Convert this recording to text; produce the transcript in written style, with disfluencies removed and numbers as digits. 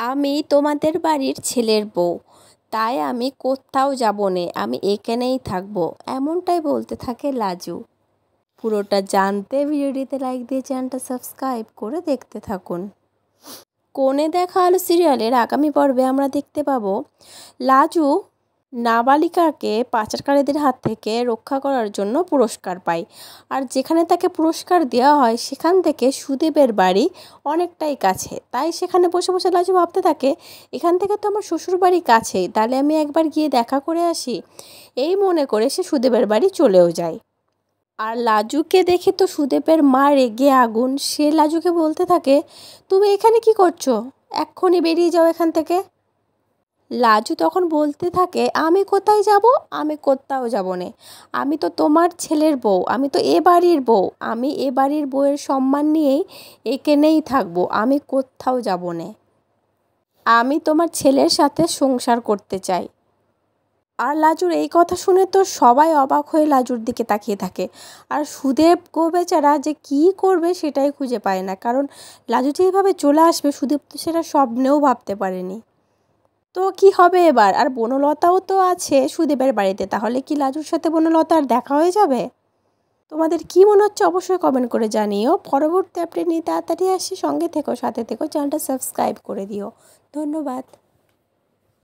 আমি তোমাদের বাড়ির ছেলের বউ, তাই আমি কোথাও যাব নে, আমি এখানেই থাকবো, এমনটাই বলতে থাকে লাজু। পুরোটা জানতে ভিডিওটিতে লাইক দিয়ে চ্যানেলটা সাবস্ক্রাইব করে দেখতে থাকুন। কোণে দেখা আলো সিরিয়ালের আগামী পর্বে আমরা দেখতে পাবো লাজু নাবালিকাকে পাচারকারীদের হাত থেকে রক্ষা করার জন্য পুরস্কার পায়। আর যেখানে তাকে পুরস্কার দেওয়া হয় সেখান থেকে সুদেবের বাড়ি অনেকটাই কাছে, তাই সেখানে বসে বসে লাজু ভাবতে থাকে, এখান থেকে তো আমার শ্বশুর বাড়ি কাছেই, তাহলে আমি একবার গিয়ে দেখা করে আসি। এই মনে করে সে সুদেবের বাড়ি চলেও যায়। আর লাজুকে দেখে তো সুদেবের মা রেগে আগুন। সে লাজুকে বলতে থাকে, তুমি এখানে কি করছো, এক্ষুনি বেরিয়ে যাও এখান থেকে। লাজু তখন বলতে থাকে, আমি কোথায় যাব, আমি কোথাও যাব না, আমি তো তোমার ছেলের বউ, আমি তো এ বাড়ির বউ, আমি এ বাড়ির বউয়ের সম্মান নিয়েই এখানেই থাকবো, আমি কোথাও যাব না, আমি তোমার ছেলের সাথে সংসার করতে চাই। আর লাজুর এই কথা শুনে তো সবাই অবাক হয়ে লাজুর দিকে তাকিয়ে থাকে। আর সুদেব গো বেচারা যে কী করবে সেটাই খুঁজে পায় না, কারণ লাজু যেভাবে চলে আসবে সুদেব তো সেটা স্বপ্নেও ভাবতে পারেনি। তো কি হবে এবার? আর বনলতাও তো আছে সুদেবের বাড়িতে, তাহলে কি লাজুর সাথে বনলতার দেখা হয়ে যাবে? তোমাদের কি মনে হচ্ছে অবশ্যই কমেন্ট করে জানিও। পরবর্তী আপডেট নিয়ে তাড়াতাড়ি আসি, সঙ্গে থেকো, সাথে থেকো, চ্যানেলটা সাবস্ক্রাইব করে দিও। ধন্যবাদ।